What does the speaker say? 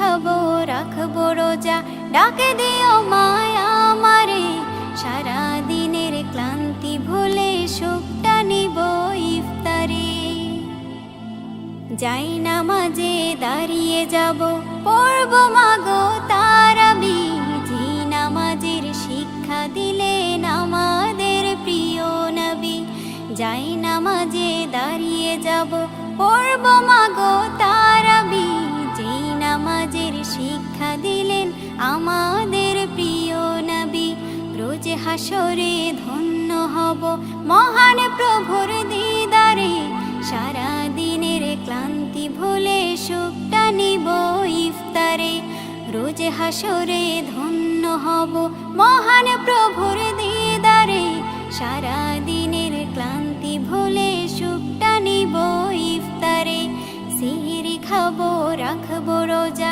খাবো রাখবো রোজা, ডাকে দিও মায়া আমারে। সারা দিনের ক্লান্তি ভুলে সুখটা নিব ইফতারে। যাই নামাজে দাঁড়িয়ে যাব, পড়ব মাগো তারাবি। যে নামাজের শিক্ষা দিলেন আমাদের প্রিয় নবী। যাই নামাজে দাঁড়িয়ে যাব, পড়ব মাগো তারাবি। যে নামাজের শিক্ষা দিলেন আমাদের প্রিয় নবী। রোজ হাসরে ধন্য হব মহান প্রভুর দিদারে। সারা দিনের ক্লান্তি ভুলে সুখটা নিব ইফতারে। রোজ হাসরে ধন্য হব মহান প্রভুর দিদারে। সারা দিনের ক্লান্তি ভুলে সুখটা নিব ইফতারে। সিহরি খাবো রাখবো রোজা।